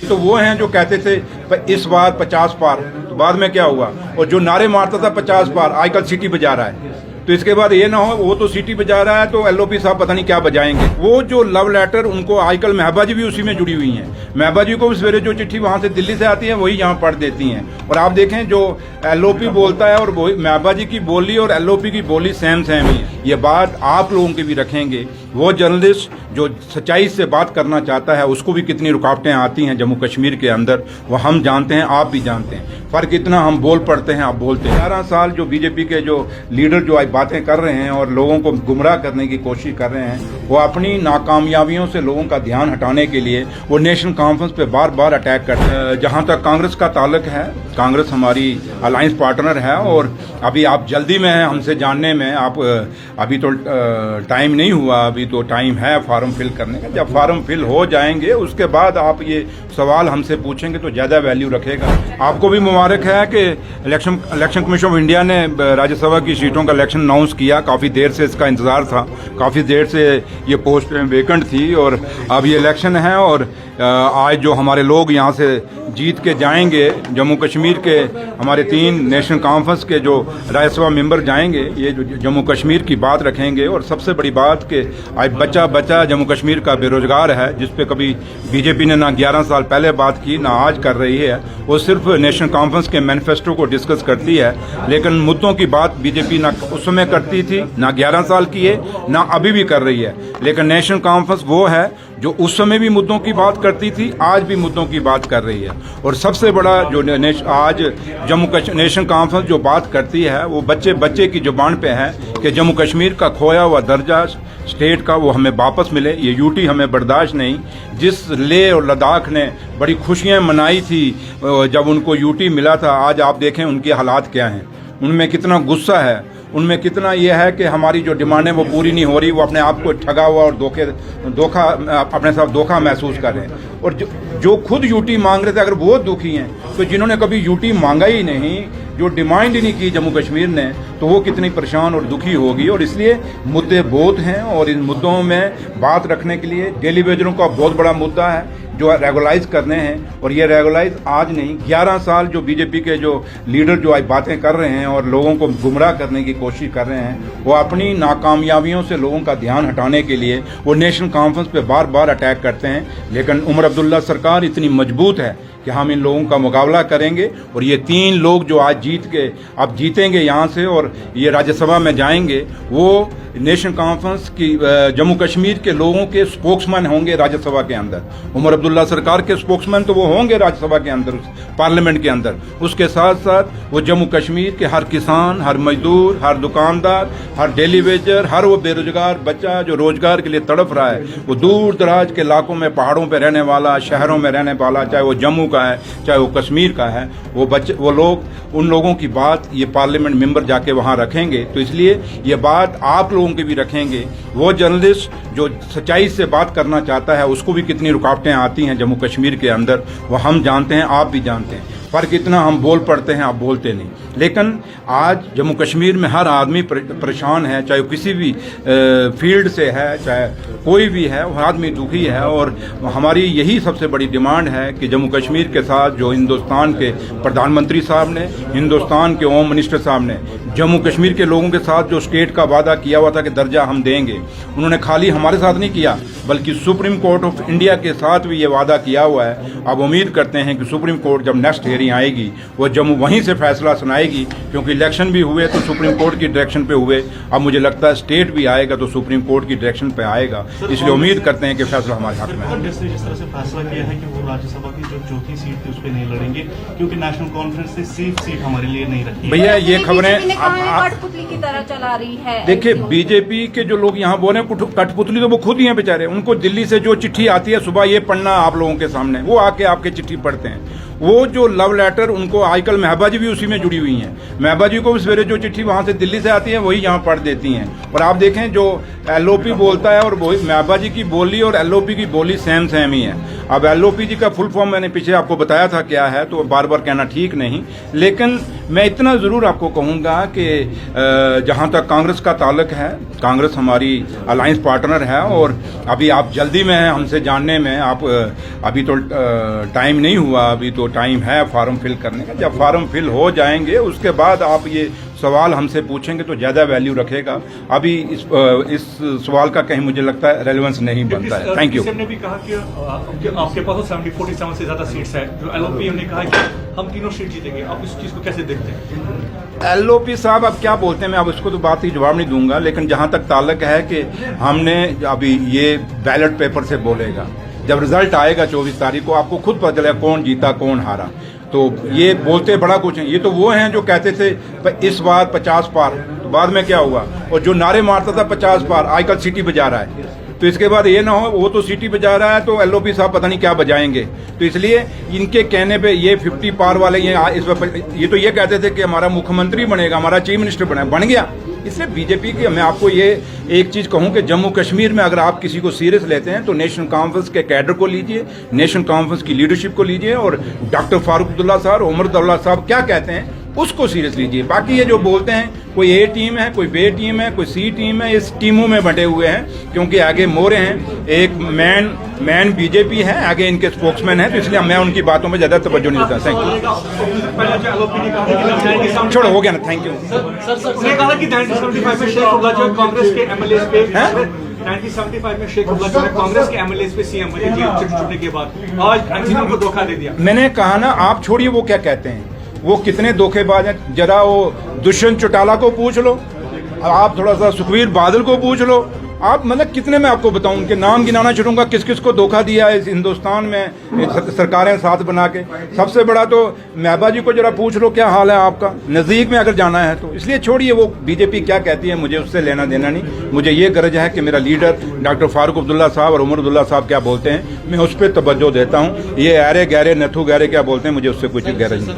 तो वो हैं जो कहते थे इस बार 50 पार, तो बाद में क्या हुआ, और जो नारे मारता था 50 पार आजकल सीटी बजा रहा है। तो इसके बाद ये ना हो वो तो सीटी बजा रहा है तो एलओपी साहब पता नहीं क्या बजाएंगे। वो जो लव लेटर उनको आजकल महबा जी भी उसी में जुड़ी हुई हैं। महबा जी को सवेरे जो चिट्ठी वहां से दिल्ली से आती है वही यहाँ पढ़ देती हैं। और आप देखें जो एलओपी बोलता है और वही महबा जी की बोली और एलओपी की बोली सेम ही है। ये बात आप लोगों की भी रखेंगे। वो जर्नलिस्ट जो सच्चाई से बात करना चाहता है उसको भी कितनी रुकावटें आती हैं जम्मू कश्मीर के अंदर, वो हम जानते हैं, आप भी जानते हैं। फर्क इतना हम बोल पड़ते हैं, आप बोलते हैं। 11 साल जो बीजेपी के जो लीडर जो आज बातें कर रहे हैं और लोगों को गुमराह करने की कोशिश कर रहे हैं, वो अपनी नाकामयाबियों से लोगों का ध्यान हटाने के लिए वो नेशनल कॉन्फ्रेंस पे बार बार अटैक करते हैं। जहां तक कांग्रेस का ताल्लुक है, कांग्रेस हमारी अलायंस पार्टनर है और अभी आप जल्दी में हैं हमसे जानने में। आप अभी तो टाइम नहीं हुआ, अभी तो टाइम है फॉर्म फिल करने का। जब फॉर्म फिल हो जाएंगे उसके बाद आप ये सवाल हमसे पूछेंगे तो ज़्यादा वैल्यू रखेगा। आपको भी मुबारक है कि इलेक्शन कमीशन ऑफ इंडिया ने राज्यसभा की सीटों का इलेक्शन अनाउंस किया। काफ़ी देर से इसका इंतज़ार था, काफ़ी देर से ये पोस्ट वेकेंट थी और अब ये इलेक्शन है। और आज जो हमारे लोग यहाँ से जीत के जाएंगे, जम्मू कश्मीर के हमारे 3 नेशनल कॉन्फ्रेंस के जो राज्यसभा मेंबर जाएंगे, ये जो जम्मू कश्मीर की बात रखेंगे। और सबसे बड़ी बात कि आज बच्चा बच्चा जम्मू कश्मीर का बेरोजगार है, जिस पे कभी बीजेपी ने ना 11 साल पहले बात की ना आज कर रही है। वो सिर्फ नेशनल कॉन्फ्रेंस के मैनिफेस्टो को डिस्कस करती है, लेकिन मुद्दों की बात बीजेपी ना उस समय करती थी, ना 11 साल की है, ना अभी भी कर रही है। लेकिन नेशनल कॉन्फ्रेंस वो है जो उस समय भी मुद्दों की बात करती थी, आज भी मुद्दों की बात कर रही है। और सबसे बड़ा जो आज जम्मू नेशनल कॉन्फ्रेंस जो बात करती है वो बच्चे बच्चे की जुबान पे है कि जम्मू कश्मीर का खोया हुआ दर्जा स्टेट का वो हमें वापस मिले। ये यूटी हमें बर्दाश्त नहीं। जिस लेह और लद्दाख ने बड़ी खुशियां मनाई थी जब उनको यूटी मिला था, आज आप देखें उनके हालात क्या हैं, उनमें कितना गुस्सा है, उनमें कितना यह है कि हमारी जो डिमांडें वो पूरी नहीं हो रही। वो अपने आप को ठगा हुआ और धोखा अपने साथ धोखा महसूस कर रहे हैं। और जो खुद यूटी मांग रहे थे, अगर वो दुखी हैं तो जिन्होंने कभी यूटी मांगा ही नहीं, जो डिमांड ही नहीं की जम्मू कश्मीर ने, तो वो कितनी परेशान और दुखी होगी। और इसलिए मुद्दे बहुत हैं और इन मुद्दों में बात रखने के लिए डेली वेजरों का बहुत बड़ा मुद्दा है जो रेगुलाइज करने हैं। और ये रेगुलाइज आज नहीं, 11 साल जो बीजेपी के जो लीडर जो आज बातें कर रहे हैं और लोगों को गुमराह करने की कोशिश कर रहे हैं, वो अपनी नाकामयाबियों से लोगों का ध्यान हटाने के लिए वो नेशनल कॉन्फ्रेंस पे बार बार अटैक करते हैं। लेकिन उमर अब्दुल्ला सरकार इतनी मजबूत है कि हम इन लोगों का मुकाबला करेंगे। और ये 3 लोग जो आज जीत के अब जीतेंगे यहाँ से और ये राज्यसभा में जाएंगे, वो नेशनल कॉन्फ्रेंस की जम्मू कश्मीर के लोगों के स्पोक्समैन होंगे राज्यसभा के अंदर। उमर अब्दुल्ला सरकार के स्पोक्समैन तो वो होंगे राज्यसभा के अंदर, पार्लियामेंट के अंदर। उसके साथ साथ वो जम्मू कश्मीर के हर किसान, हर मजदूर, हर दुकानदार, हर डेली वेजर, हर वो बेरोजगार बच्चा जो रोजगार के लिए तड़प रहा है, वो दूर दराज के इलाकों में पहाड़ों पर रहने वाला, शहरों में रहने वाला, चाहे वो जम्मू का है चाहे वो कश्मीर का है, वो लोग, उन लोगों की बात ये पार्लियामेंट मेंबर जाके वहाँ रखेंगे। तो इसलिए ये बात आप लोगों के भी रखेंगे। वो जर्नलिस्ट जो सच्चाई से बात करना चाहता है उसको भी कितनी रुकावटें आती हैं जम्मू कश्मीर के अंदर, वो हम जानते हैं, आप भी जानते हैं। फर्क इतना हम बोल पड़ते हैं, आप बोलते नहीं। लेकिन आज जम्मू कश्मीर में हर आदमी परेशान है, चाहे किसी भी फील्ड से है, चाहे कोई भी है, वो आदमी दुखी है। और हमारी यही सबसे बड़ी डिमांड है कि जम्मू कश्मीर के साथ जो हिंदुस्तान के प्रधानमंत्री साहब ने, हिंदुस्तान के होम मिनिस्टर साहब ने जम्मू कश्मीर के लोगों के साथ जो स्टेट का वादा किया हुआ था कि दर्जा हम देंगे, उन्होंने खाली हमारे साथ नहीं किया बल्कि सुप्रीम कोर्ट ऑफ इंडिया के साथ भी ये वादा किया हुआ है। अब उम्मीद करते हैं कि सुप्रीम कोर्ट जब नेक्स्ट हियरिंग आएगी वो जम्मू वहीं से फैसला सुनाएगी, क्योंकि इलेक्शन भी हुए तो सुप्रीम कोर्ट की डायरेक्शन पे हुए। अब मुझे लगता है स्टेट भी आएगा तो सुप्रीम कोर्ट की डायरेक्शन पे आएगा, इसलिए उम्मीद करते हैं कि फैसला हमारे हक में है। जिस तरह से फैसला किया है कि वो राज्यसभा की जो चौथी सीट थी उस पर नहीं लड़ेंगे क्योंकि नेशनल कॉन्फ्रेंस से सेफ सीट हमारे लिए नहीं रखी। भैया ये खबरें कठपुतली की तरह चला रही है। देखिए, बीजेपी के जो लोग यहाँ बोल रहे हैं कठपुतली, तो वो खुद ही हैं बेचारे। उनको दिल्ली से जो चिट्ठी आती है सुबह, ये पढ़ना आप लोगों के सामने, वो आके आपके चिट्ठी पढ़ते हैं। वो जो लव लेटर उनको आजकल महबा जी भी उसी में जुड़ी हुई हैं। महबा जी को भी सवेरे जो चिट्ठी वहाँ से दिल्ली से आती है वही यहाँ पढ़ देती हैं। और आप देखें जो एलओपी बोलता है और वही महबा जी की बोली और एलओपी की बोली सेम ही है। अब एलओपी जी का फुल फॉर्म मैंने पीछे आपको बताया था क्या है, तो बार बार कहना ठीक नहीं, लेकिन मैं इतना ज़रूर आपको कहूँगा कि जहाँ तक कांग्रेस का ताल्लुक है, कांग्रेस हमारी अलायंस पार्टनर है और अभी आप जल्दी में हैं हमसे जानने में। आप अभी तो टाइम नहीं हुआ, अभी तो टाइम है फॉर्म फिल करने का। जब फॉर्म फिल हो जाएंगे उसके बाद आप ये सवाल हमसे पूछेंगे तो ज़्यादा वैल्यू रखेगा। अभी इस सवाल का कहीं मुझे लगता है रेलेवेंस नहीं बनता है। Thank you. ने भी कहा कि आपके पास 47 से ज़्यादा सीट्स है, जो एलओपी ने कहा कि हम तीनों सीट जीतेंगे। आप इस चीज़ को कैसे देखते हैं? एलओपी साहब अब क्या बोलते हैं, मैं अब उसको तो बात ही जवाब नहीं दूंगा, लेकिन जहां तक ताल्लुक है कि हमने अभी ये बैलेट पेपर से बोलेगा, जब रिजल्ट आएगा 24 तारीख को आपको खुद पता चलेगा कौन जीता कौन हारा। तो ये बोलते बड़ा कुछ है, ये तो वो हैं जो कहते थे इस बार 50 पार, तो बाद में क्या हुआ, और जो नारे मारता था 50 पार आजकल सीटी बजा रहा है। तो इसके बाद ये ना हो वो तो सीटी बजा रहा है तो एलओपी साहब पता नहीं क्या बजाएंगे। तो इसलिए इनके कहने पे ये 50 पार वाले ये तो ये कहते थे कि हमारा मुख्यमंत्री बनेगा, हमारा चीफ मिनिस्टर बन गया। इसलिए बीजेपी की मैं आपको ये एक चीज़ कहूँ कि जम्मू कश्मीर में अगर आप किसी को सीरियस लेते हैं तो नेशनल कॉन्फ्रेंस के कैडर को लीजिए, नेशनल कॉन्फ्रेंस की लीडरशिप को लीजिए और डॉक्टर फारूक अब्दुल्ला साहब, उमर अब्दुल्ला साहब क्या कहते हैं उसको सीरियस लीजिए। बाकी ये जो बोलते हैं कोई ए टीम है, कोई बे टीम है, कोई सी टीम है, इस टीमों में बंटे हुए हैं क्योंकि आगे मोरे हैं, एक मैन बीजेपी है, आगे इनके स्पोक्समैन है, तो इसलिए मैं उनकी बातों में ज्यादा तवज्जो नहीं देता। Thank you. छोड़ो हो गया ना, थैंक यू। सर कहा कि 1975 में शेख अब्दुल्ला जो कांग्रेस के एमएलए पे 1975 में शेख अब्दुल्ला जो कांग्रेस के एमएलए पे सीएम बने जेल छूटने के बाद आज एनसीपी को धोखा दे दिया। मैंने कहा ना, आप छोड़िए वो क्या कहते हैं, वो कितने धोखेबाज हैं। जरा वो दुष्यंत चौटाला को पूछ लो, आप थोड़ा सा सुखबीर बादल को पूछ लो, आप मतलब कितने मैं आपको बताऊं, उनके नाम गिनाना छोड़ूंगा किस किस को धोखा दिया है इस हिंदुस्तान में सरकारें साथ बना के। सबसे बड़ा तो महबा जी को जरा पूछ लो क्या हाल है आपका, नज़दीक में अगर जाना है तो। इसलिए छोड़िए वो बीजेपी क्या कहती है, मुझे उससे लेना देना नहीं। मुझे ये गरज है कि मेरा लीडर डॉक्टर फारूक अब्दुल्ला साहब और उमर अब्दुल्ला साहब क्या बोलते हैं मैं उस पर तवज्जो देता हूँ। ये अरे गहरे नथु गहरे क्या बोलते हैं, मुझे उससे कुछ गरज नहीं।